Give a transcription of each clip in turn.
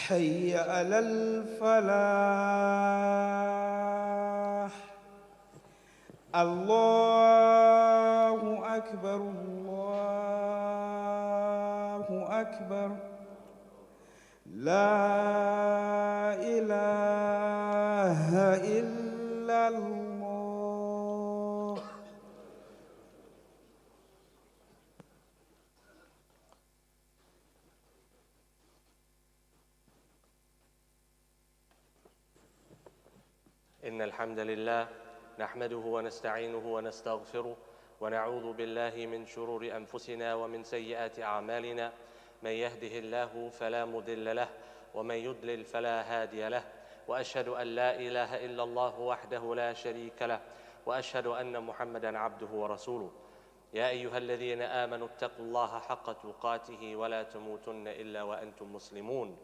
حي على الفلاح الله أكبر الله أكبر لا إله إلا الله. إن الحمد لله نحمده ونستعينه ونستغفره ونعوذ بالله من شرور أنفسنا ومن سيئات أعمالنا من يهده الله فلا مضل له ومن يضلل فلا هادي له وأشهد أن لا إله إلا الله وحده لا شريك له وأشهد أن محمدًا عبده ورسوله يا أيها الذين آمنوا اتقوا الله حق تقاته ولا تموتن إلا وأنتم مسلمون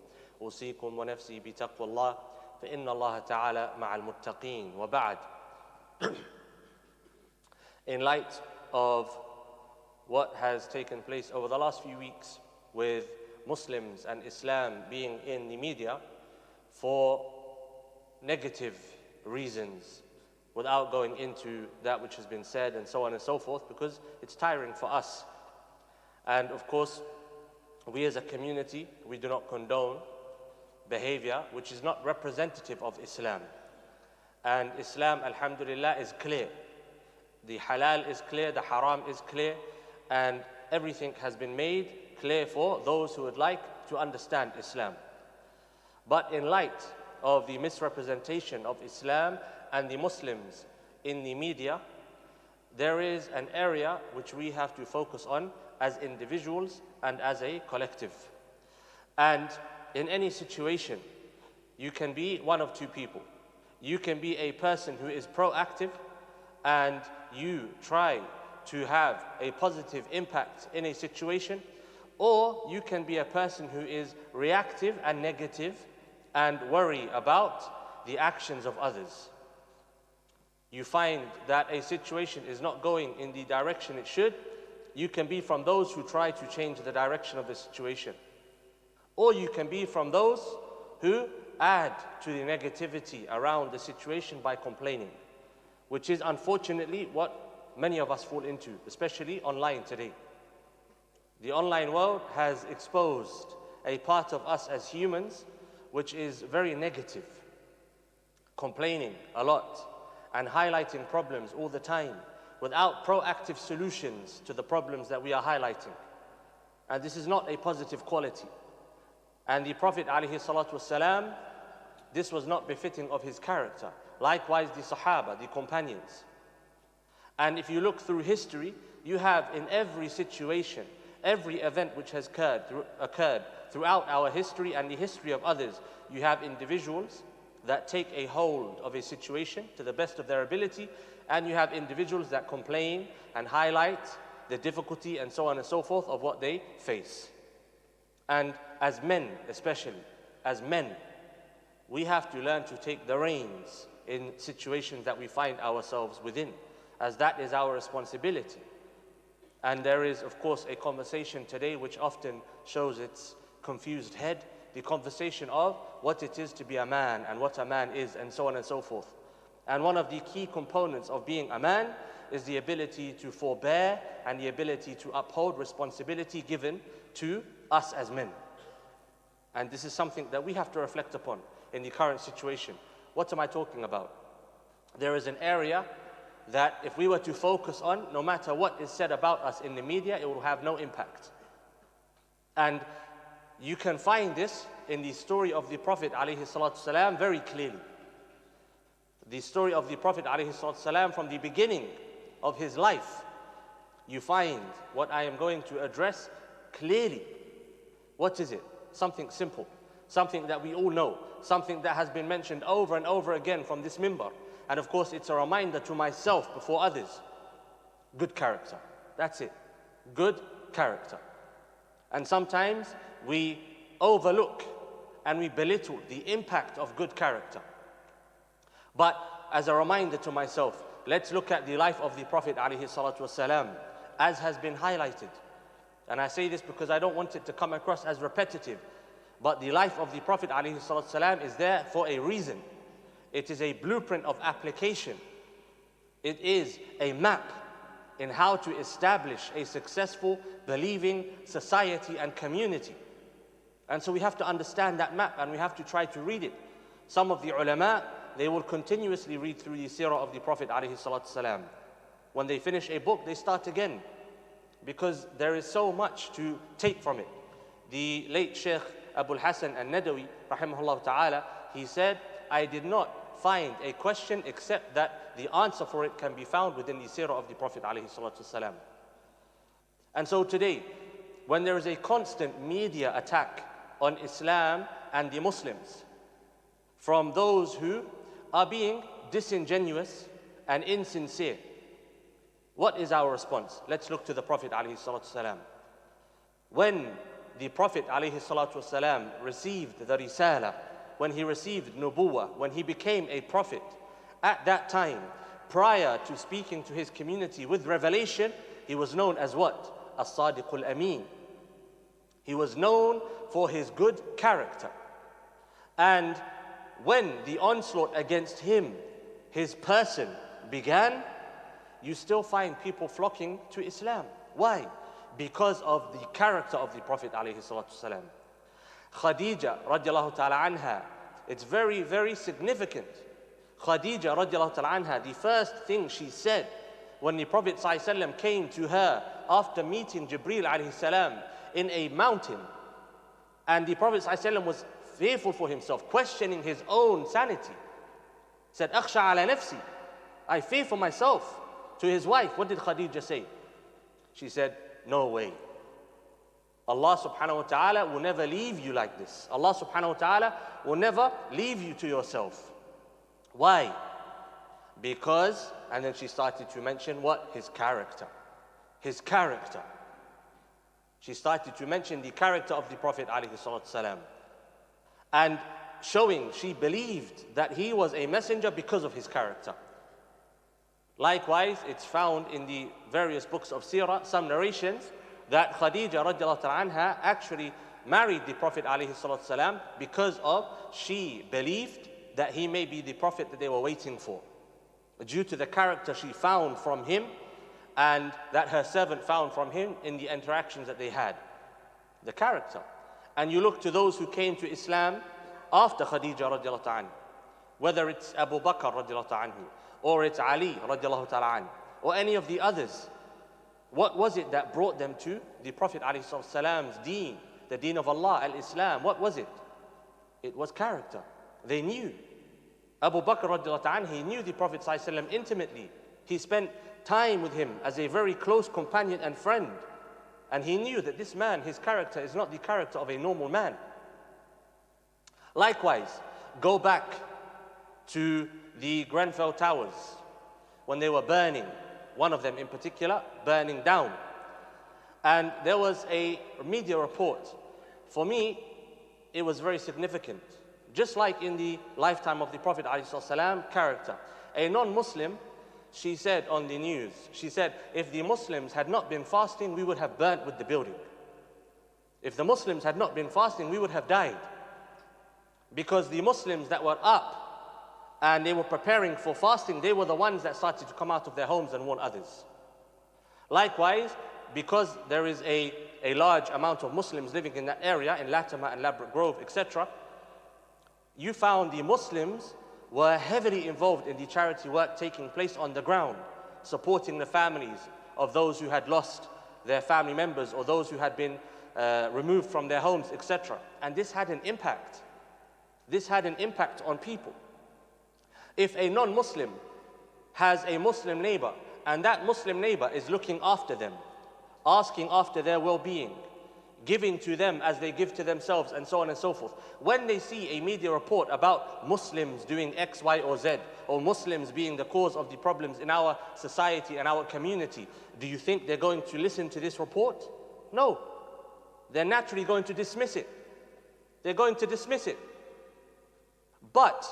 أوصيكم ونفسي بتقوى الله فإن الله تعالى مع المتقين وبعد. In light of what has taken place over the last few weeks with Muslims and Islam being in the media for negative reasons, without going into that which has been said and so on and so forth, because it's tiring for us. And of course, we as a community, we do not condone behavior which is not representative of Islam. And Islam, alhamdulillah, is clear. The halal is clear, the haram is clear, and everything has been made clear for those who would like to understand Islam. But in light of the misrepresentation of Islam and the Muslims in the media, there is an area which we have to focus on as individuals and as a collective. And in any situation, you can be one of two people. You can be a person who is proactive and you try to have a positive impact in a situation, or you can be a person who is reactive and negative and worry about the actions of others. You find that a situation is not going in the direction it should, you can be from those who try to change the direction of the situation. Or you can be from those who add to the negativity around the situation by complaining, which is unfortunately what many of us fall into, especially online today. The online world has exposed a part of us as humans which is very negative, complaining a lot and highlighting problems all the time without proactive solutions to the problems that we are highlighting. And this is not a positive quality. And the Prophet ﷺ, this was not befitting of his character. Likewise the Sahaba, the companions. And if you look through history, you have in every situation, every event which has occurred throughout our history and the history of others, you have individuals that take a hold of a situation to the best of their ability, and you have individuals that complain and highlight the difficulty and so on and so forth of what they face. And as men, especially, as men, we have to learn to take the reins in situations that we find ourselves within, as that is our responsibility. And there is, of course, a conversation today which often shows its confused head, the conversation of what it is to be a man and what a man is and so on and so forth. And one of the key components of being a man is the ability to forbear and the ability to uphold responsibility given to us as men. And this is something that we have to reflect upon in the current situation. What am I talking about? There is an area that if we were to focus on, no matter what is said about us in the media, it will have no impact. And you can find this in the story of the Prophet ﷺ very clearly. The story of the Prophet ﷺ from the beginning of his life, you find what I am going to address clearly. What is it? Something simple, something that we all know, something that has been mentioned over and over again from this minbar. And of course, it's a reminder to myself before others. Good character. That's it. Good character. And sometimes we overlook and we belittle the impact of good character. But as a reminder to myself, let's look at the life of the Prophet ﷺ, as has been highlighted. And I say this because I don't want it to come across as repetitive. But the life of the Prophet ﷺ is there for a reason. It is a blueprint of application. It is a map in how to establish a successful, believing society and community. And so we have to understand that map and we have to try to read it. Some of the ulama, they will continuously read through the seerah of the Prophet ﷺ. When they finish a book, they start again because there is so much to take from it. The late Sheikh Abu al-Hasan al-Nadawi, rahimahullah ta'ala, he said, I did not find a question except that the answer for it can be found within the seerah of the Prophet ﷺ. And so today, when there is a constant media attack on Islam and the Muslims from those who are being disingenuous and insincere, what is our response? Let's look to the Prophet ﷺ. When the Prophet ﷺ received the risala, when he received nubuwah, when he became a prophet, at that time, prior to speaking to his community with revelation, he was known as what? As-Sadiqul Ameen. He was known for his good character. And when the onslaught against him, his person, began, you still find people flocking to Islam. Why? Because of the character of the Prophet ﷺ. Khadija radiallahu ta'ala anha, it's very, very significant. Khadija radiallahu ta'ala anha, the first thing she said when the Prophet ﷺ came to her after meeting Jibreel alayhi salam in a mountain, and the Prophet ﷺ was fearful for himself, questioning his own sanity, said, Akhsha ala nafsi, I fear for myself. To his wife, what did Khadija say? She said, no way. Allah subhanahu wa ta'ala will never leave you like this. Allah subhanahu wa ta'ala will never leave you to yourself. Why? Because, and then she started to mention what? His character. His character. She started to mention the character of the Prophet ﷺ. And showing she believed that he was a messenger because of his character. Likewise, it's found in the various books of seerah, some narrations, that Khadija radiallahu ta'ala anha actually married the Prophet ﷺ because of she believed that he may be the Prophet that they were waiting for, due to the character she found from him and that her servant found from him in the interactions that they had. The character. And you look to those who came to Islam after Khadija radiallahu ta'ala, whether it's Abu Bakr radiallahu ta'ala, or it's Ali radiallahu ta'ala, or any of the others. What was it that brought them to the Prophet ﷺ's deen, the deen of Allah, al-Islam? What was it? It was character. They knew. Abu Bakr radiallahu ta'ala, he knew the Prophet ﷺ intimately. He spent time with him as a very close companion and friend. And he knew that this man, his character is not the character of a normal man. Likewise, go back to the Grenfell Towers when they were burning, one of them in particular, burning down. And there was a media report. For me, it was very significant. Just like in the lifetime of the Prophet ﷺ, character. A non-Muslim, she said on the news, she said, if the Muslims had not been fasting, we would have burnt with the building. If the Muslims had not been fasting, we would have died. Because the Muslims that were up and they were preparing for fasting, they were the ones that started to come out of their homes and warn others. Likewise, because there is a large amount of Muslims living in that area, in Latimer and Ladbroke Grove, etc., you found the Muslims were heavily involved in the charity work taking place on the ground, supporting the families of those who had lost their family members or those who had been removed from their homes, etc. And this had an impact. This had an impact on people. If a non-Muslim has a Muslim neighbor and that Muslim neighbor is looking after them, asking after their well-being, giving to them as they give to themselves, and so on and so forth. When they see a media report about Muslims doing X, Y, or Z, or Muslims being the cause of the problems in our society and our community, do you think they're going to listen to this report? No. They're naturally going to dismiss it. They're going to dismiss it. But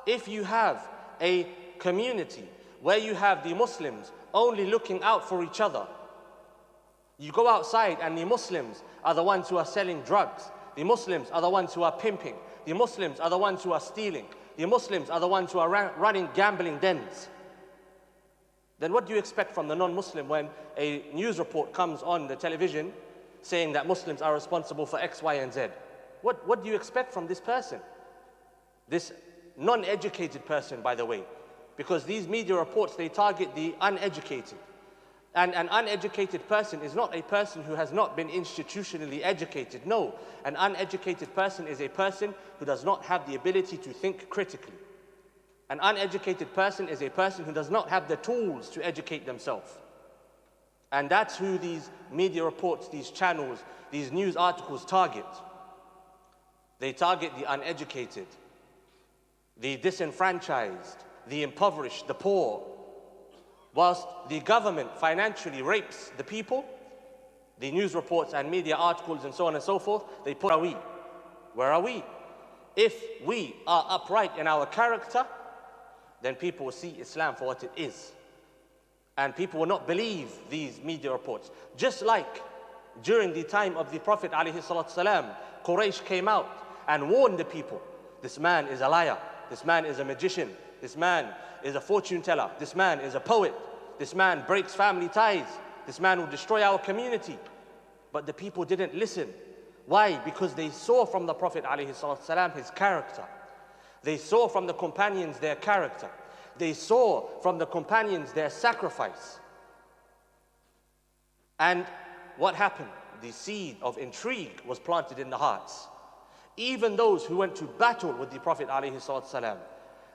if you have a community where you have the Muslims only looking out for each other, you go outside and the Muslims are the ones who are selling drugs. The Muslims are the ones who are pimping. The Muslims are the ones who are stealing. The Muslims are the ones who are running gambling dens. Then what do you expect from the non-Muslim when a news report comes on the television saying that Muslims are responsible for X, Y, and Z? What do you expect from this person? This non-educated person, by the way. Because these media reports, they target the uneducated. And an uneducated person is not a person who has not been institutionally educated. No, an uneducated person is a person who does not have the ability to think critically. An uneducated person is a person who does not have the tools to educate themselves. And that's who these media reports, these channels, these news articles target. They target the uneducated, the disenfranchised, the impoverished, the poor. Whilst the government financially rapes the people, the news reports and media articles and so on and so forth, they put, where are we? Where are we? If we are upright in our character, then people will see Islam for what it is. And people will not believe these media reports. Just like during the time of the Prophet ﷺ, Quraysh came out and warned the people, this man is a liar, this man is a magician, this man is a fortune teller, this man is a poet, this man breaks family ties, this man will destroy our community. But the people didn't listen. Why? Because they saw from the Prophet ﷺ his character. They saw from the companions their character. They saw from the companions their sacrifice. And what happened? The seed of intrigue was planted in the hearts. Even those who went to battle with the Prophet ﷺ,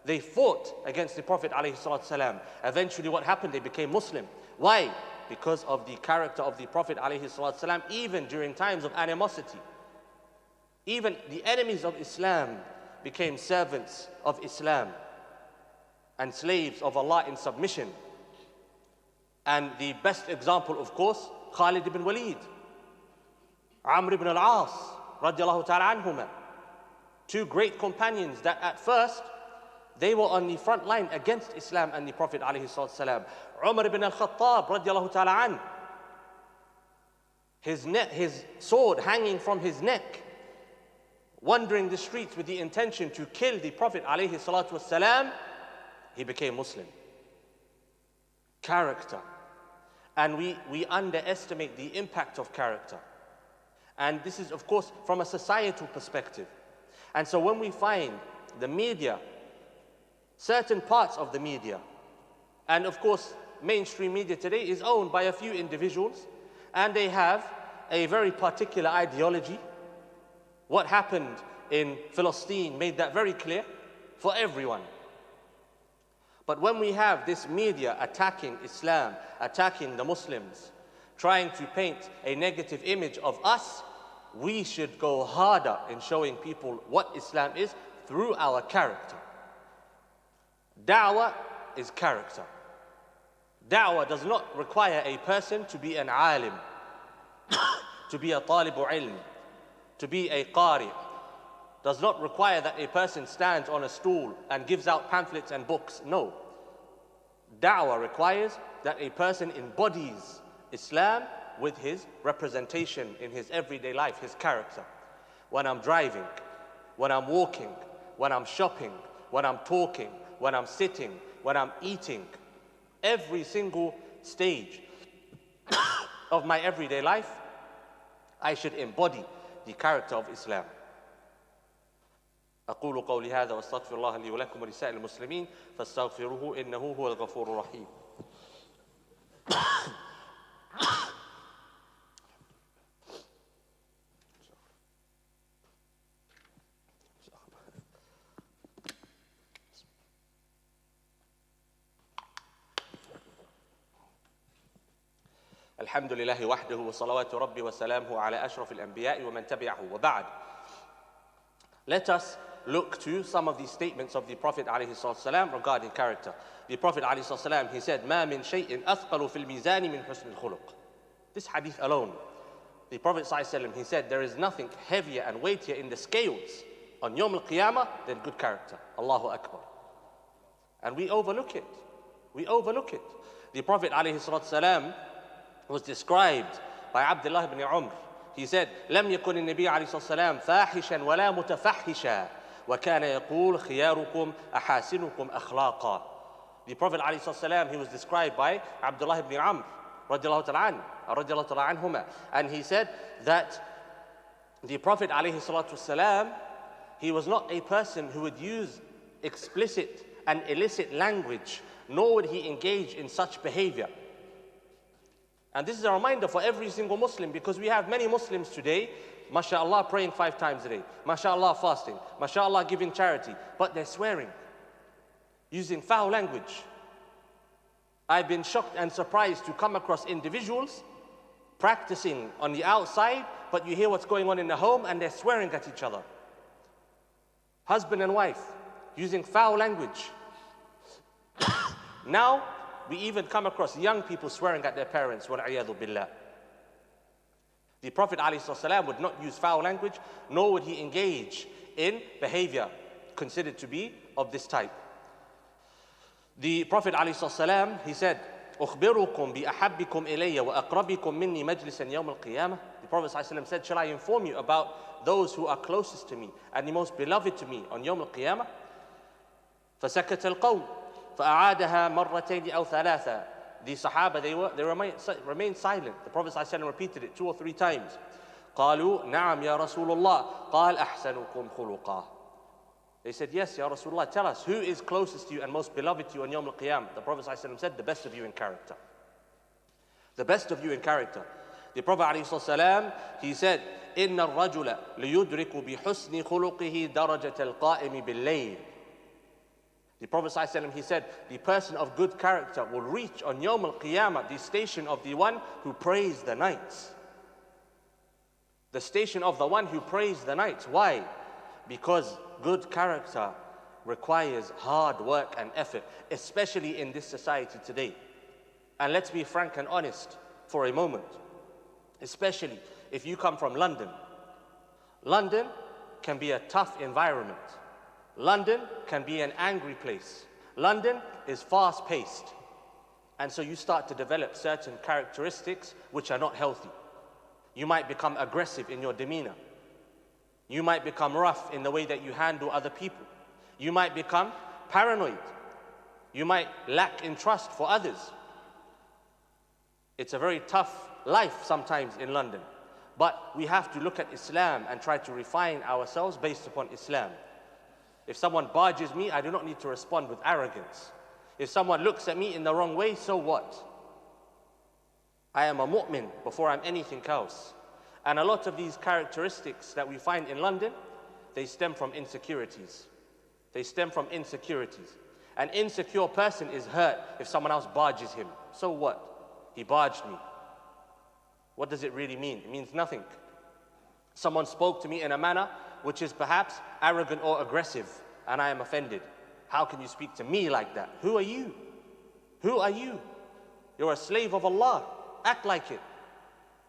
they fought against the Prophet ﷺ. Eventually what happened? They became Muslim. Why? Because of the character of the Prophet ﷺ, even during times of animosity. Even the enemies of Islam became servants of Islam and slaves of Allah in submission. And the best example, of course, Khalid ibn Walid, Amr ibn al-As, radiallahu ta'ala anhuma. Two great companions that at first, they were on the front line against Islam and the Prophet ﷺ. Umar ibn al-Khattab, radiallahu ta'ala an, his sword hanging from his neck, wandering the streets with the intention to kill the Prophet ﷺ, he became Muslim. Character. And we underestimate the impact of character. And this is, of course, from a societal perspective. And so when we find the media, certain parts of the media, and of course, mainstream media today is owned by a few individuals, and they have a very particular ideology. What happened in Palestine made that very clear for everyone. But when we have this media attacking Islam, attacking the Muslims, trying to paint a negative image of us, we should go harder in showing people what Islam is through our character. Da'wah is character. Da'wah does not require a person to be an alim, to be a talibu ilm, to be a qari. Does not require that a person stands on a stool and gives out pamphlets and books. No. Da'wah requires that a person embodies Islam with his representation in his everyday life, his character. When I'm driving, when I'm walking, when I'm shopping, when I'm talking, when I'm sitting, when I'm eating, every single stage of my everyday life, I should embody the character of Islam. أقول قولي هذا واستغفر الله لي ولكم ولسائر المسلمين فاستغفروه إنه هو الغفور الرحيم. الحمد لله وحده وصلوات ربي وسلامه على أشرف الأنبياء ومن تبعه وبعد. Let us look to some of the statements of the Prophet ﷺ regarding character. The Prophet ﷺ, he said, مَا مِنْ شَيْءٍ أَثْقَلُ فِي الْمِيزَانِ مِنْ حُسْنِ الْخُلُقِ. This hadith alone, the Prophet ﷺ, he said, there is nothing heavier and weightier in the scales on Yawm al-Qiyamah than good character. Allahu Akbar. And we overlook it. We overlook it. The Prophet ﷺ was described by Abdullah ibn Umar. He said, لم يكن النبي عليه الصلاة والسلام فاحشا ولا متفحشا وكان يقول خياركم أحاسنكم أخلاقا. The Prophet عليه الصلاة والسلام, he was described by Abdullah ibn Amr رضي الله تعالى عنه رضي الله تعالى عنهما, and he said that the Prophet عليه الصلاة والسلام, he was not a person who would use explicit and illicit language, nor would he engage in such behavior. And this is a reminder for every single Muslim, because we have many Muslims today, mashallah, praying 5 times a day, mashallah, fasting, mashallah, giving charity, but they're swearing, using foul language. I've been shocked and surprised to come across individuals practicing on the outside, but you hear what's going on in the home and they're swearing at each other. Husband and wife using foul language. Now, we even come across young people swearing at their parents, وَالْعِيَاذُ بِاللَّهِ. The Prophet ﷺ would not use foul language, nor would he engage in behavior considered to be of this type. The Prophet ﷺ, he said, أخبركم بأحبكم إلي وأقربكم مني مجلسا يوم القيامة. The Prophet ﷺ said, shall I inform you about those who are closest to me and the most beloved to me on يوم القيامة? فسكت القوم فأعادها مرتين أو ثلاثة. The Sahaba, they remained silent. The Prophet ﷺ repeated it 2 or 3 times. قالوا نعم يا رسول الله قال أحسنكم خلقا. They said, yes, Ya Rasulullah, tell us, who is closest to you and most beloved to you on Yawm al-Qiyam? The Prophet ﷺ said, the best of you in character. The best of you in character. The Prophet ﷺ, he said, إِنَّ الرَّجُلَ لِيُدْرِكُ بِحُسْنِ خُلُقِهِ دَرَجَةَ الْقَائِمِ بِاللَّيْلِ. The Prophet ﷺ, he said, the person of good character will reach on Yawm al-Qiyamah the station of the one who prays the nights. The station of the one who prays the nights. Why? Because good character requires hard work and effort, especially in this society today. And let's be frank and honest for a moment, especially if you come from London. London can be a tough environment. London can be an angry place. London is fast-paced. And so you start to develop certain characteristics which are not healthy. You might become aggressive in your demeanor. You might become rough in the way that you handle other people. You might become paranoid. You might lack in trust for others. It's a very tough life sometimes in London. But we have to look at Islam and try to refine ourselves based upon Islam. If someone barges me, I do not need to respond with arrogance. If someone looks at me in the wrong way, so what? I am a mu'min before I'm anything else. And a lot of these characteristics that we find in London, they stem from insecurities. They stem from insecurities. An insecure person is hurt if someone else barges him. So what? He barged me. What does it really mean? It means nothing. Someone spoke to me in a manner which is perhaps arrogant or aggressive, and I am offended. How can you speak to me like that? Who are you? Who are you? You're a slave of Allah. Act like it.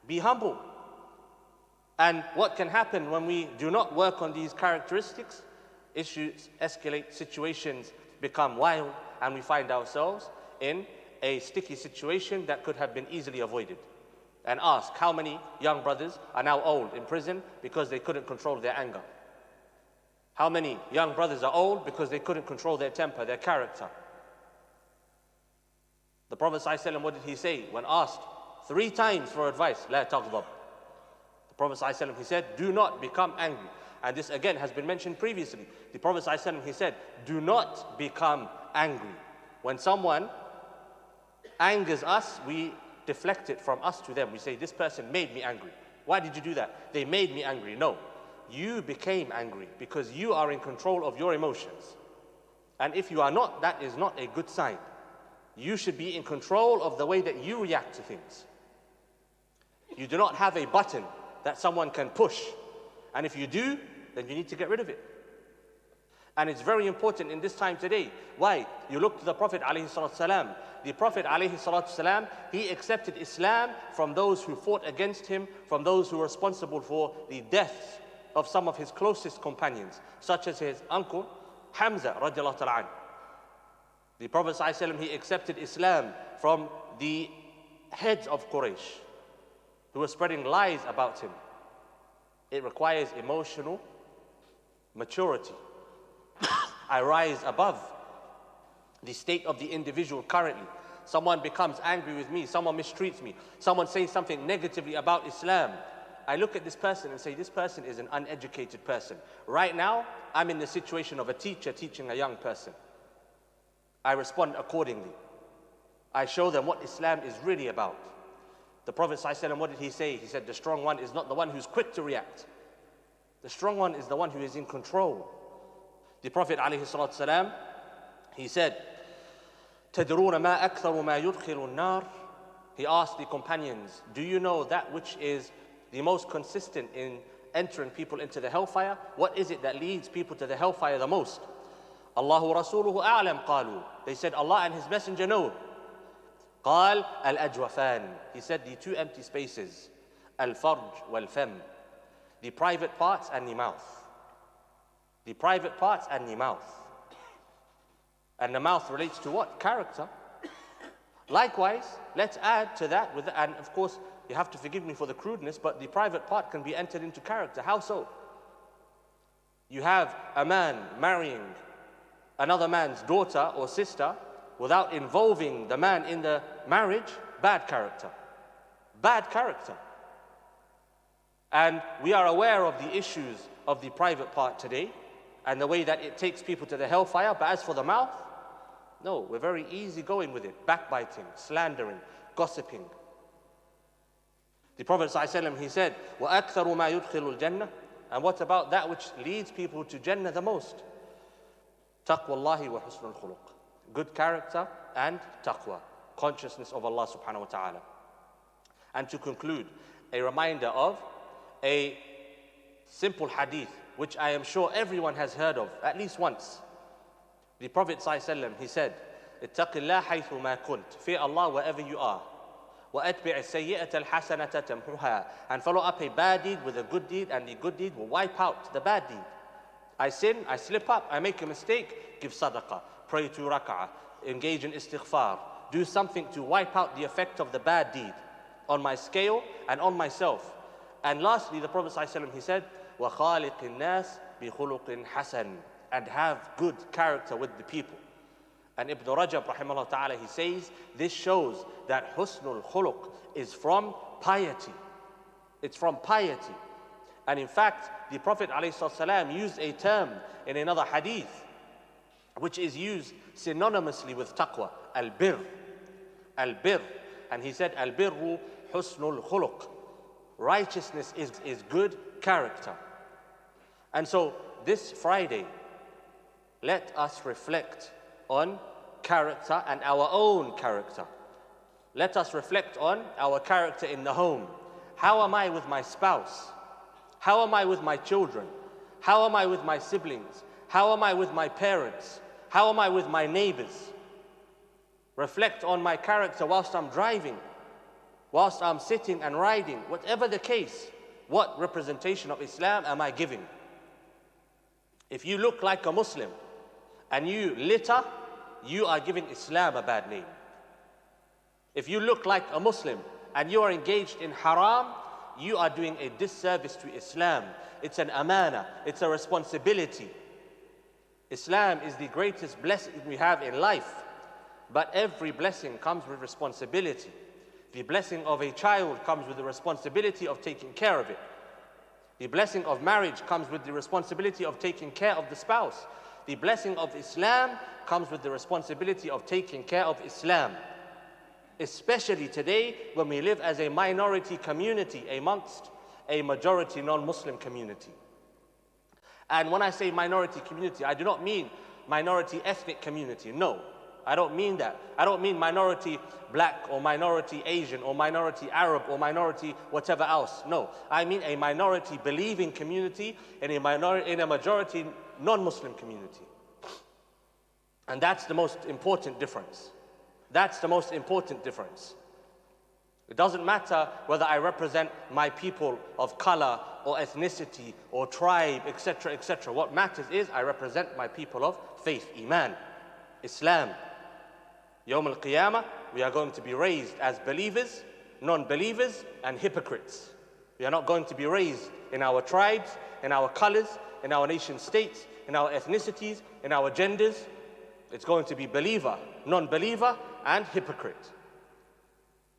Be humble. And what can happen when we do not work on these characteristics? Issues escalate, situations become wild, and we find ourselves in a sticky situation that could have been easily avoided. And ask, how many young brothers are now old in prison because they couldn't control their anger? How many young brothers are old because they couldn't control their temper, their character? The Prophet ﷺ, what did he say when asked 3 times for advice? لا تغضب. The Prophet ﷺ, he said, do not become angry. And this again has been mentioned previously. The Prophet ﷺ, he said, do not become angry. When someone angers us, we deflect it from us to them. We say, this person made me angry. Why did you do that? They made me angry. No, you became angry because you are in control of your emotions. And if you are not, that is not a good sign. You should be in control of the way that you react to things. You do not have a button that someone can push. And if you do, then you need to get rid of it. And it's very important in this time today. Why? You look to the Prophet ﷺ. The Prophet ﷺ, he accepted Islam from those who fought against him, from those who were responsible for the deaths of some of his closest companions, such as his uncle Hamza radiallahu ta'ala. The Prophet ﷺ, he accepted Islam from the heads of Quraysh, who were spreading lies about him. It requires emotional maturity. I rise above the state of the individual currently. Someone becomes angry with me, someone mistreats me, someone says something negatively about Islam. I look at this person and say, this person is an uneducated person. Right now, I'm in the situation of a teacher teaching a young person. I respond accordingly. I show them what Islam is really about. The Prophet ﷺ, what did he say? He said, the strong one is not the one who's quick to react. The strong one is the one who is in control. The Prophet ﷺ, he said, تَدْرُونَ مَا أَكْثَرُ مَا يُدْخِلُ النَّارِ. He asked the companions, do you know that which is the most consistent in entering people into the hellfire? What is it that leads people to the hellfire the most? Allahu Rasuluhu a'lam qalu. They said, Allah and His Messenger know. قال الأجوفان. He said the two empty spaces. الفرج والفم. The private parts and the mouth. The private parts and the mouth. And the mouth relates to what? Character. Likewise, let's add to that, and of course, you have to forgive me for the crudeness, but the private part can be entered into character. How so? You have a man marrying another man's daughter or sister without involving the man in the marriage, bad character. Bad character. And we are aware of the issues of the private part today and the way that it takes people to the hellfire. But as for the mouth, no, we're very easy going with it. Backbiting, slandering, gossiping. The Prophet ﷺ, he said, وَأَكْثَرُ مَا يُدْخِلُ الْجَنَّةِ. And what about that which leads people to Jannah the most? تَقْوَى اللَّهِ وَحُسْنُ الْخُلُقِ. Good character and taqwa, consciousness of Allah subhanahu wa ta'ala. And to conclude, a reminder of a simple hadith, which I am sure everyone has heard of, at least once. The Prophet ﷺ, he said, اتق الله حيث ما كنت. Fear Allah wherever you are. وَأَتْبِعِ السَّيِّئَةَ الْحَسَنَةَ تَمْحُهَا. And follow up a bad deed with a good deed, and the good deed will wipe out the bad deed. I sin, I slip up, I make a mistake, give sadaqah, pray 2 rak'ah, engage in istighfar, do something to wipe out the effect of the bad deed on my scale and on myself. And lastly, the Prophet ﷺ, he said, وَخَالِقِ النَّاسِ بِخُلُقٍ حَسَنٍ. And have good character with the people. And Ibn Rajab, rahimahullah ta'ala, he says, this shows that husnul khuluq is from piety. It's from piety. And in fact, the Prophet ﷺ used a term in another hadith, which is used synonymously with taqwa, al-birr. Al-birr. And he said, al-birru husnul khuluq. Righteousness is good character. And so this Friday, let us reflect on character and our own character. Let us reflect on our character in the home. How am I with my spouse? How am I with my children? How am I with my siblings? How am I with my parents? How am I with my neighbors? Reflect on my character whilst I'm driving, whilst I'm sitting and riding, whatever the case. What representation of Islam am I giving? If you look like a Muslim and you litter, you are giving Islam a bad name. If you look like a Muslim and you are engaged in haram, you are doing a disservice to Islam. It's an amana, it's a responsibility. Islam is the greatest blessing we have in life, but every blessing comes with responsibility. The blessing of a child comes with the responsibility of taking care of it. The blessing of marriage comes with the responsibility of taking care of the spouse. The blessing of Islam comes with the responsibility of taking care of Islam. Especially today when we live as a minority community amongst a majority non-Muslim community. And when I say minority community, I do not mean minority ethnic community. No, I don't mean that. I don't mean minority black or minority Asian or minority Arab or minority whatever else. No, I mean a minority believing community in a majority non-Muslim community. And that's the most important difference. That's the most important difference. It doesn't matter whether I represent my people of color or ethnicity or tribe, etc., etc. What matters is I represent my people of faith, Iman, Islam. Yawm al-Qiyamah, we are going to be raised as believers, non-believers, and hypocrites. We are not going to be raised in our tribes, in our colors, in our nation states, in our ethnicities, in our genders. It's going to be believer, non-believer, and hypocrite.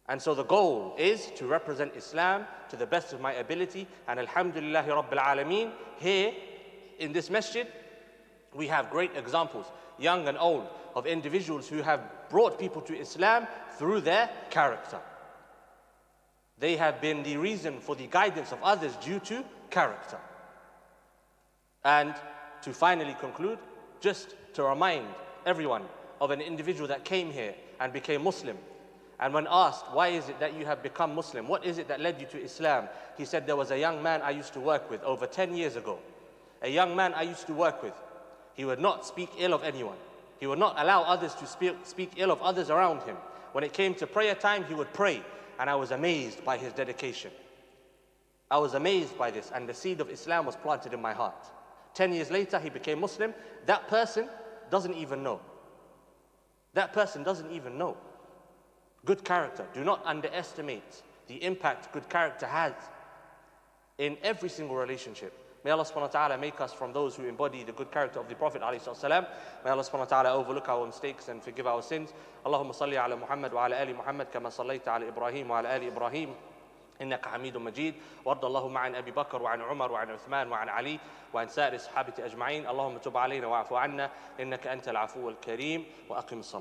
And so the goal is to represent Islam to the best of my ability. And alhamdulillahi rabbil alameen, here in this masjid, we have great examples, young and old, of individuals who have brought people to Islam through their character. They have been the reason for the guidance of others due to character. And to finally conclude, just to remind everyone of an individual that came here and became Muslim. And when asked, why is it that you have become Muslim? What is it that led you to Islam? He said, there was a young man I used to work with over 10 years ago. A young man I used to work with. He would not speak ill of anyone. He would not allow others to speak ill of others around him. When it came to prayer time, he would pray. And I was amazed by his dedication. I was amazed by this, and the seed of Islam was planted in my heart. 10 years later, he became Muslim. That person doesn't even know. That person doesn't even know. Good character. Do not underestimate the impact good character has in every single relationship. May Allah subhanahu wa ta'ala make us from those who embody the good character of the Prophet alayhi salam. May Allah subhanahu wa ta'ala overlook our mistakes and forgive our sins. Allahumma salli ala Muhammad wa ala ali Muhammad kama sallaita ala Ibrahim wa ala ali Ibrahim. إنك حميد مجيد وارض اللهم عن أبي بكر وعن عمر وعن عثمان وعن علي وعن سائر الصحابة أجمعين اللهم تب علينا واعف عنا إنك أنت العفو الكريم وأقم الصلاة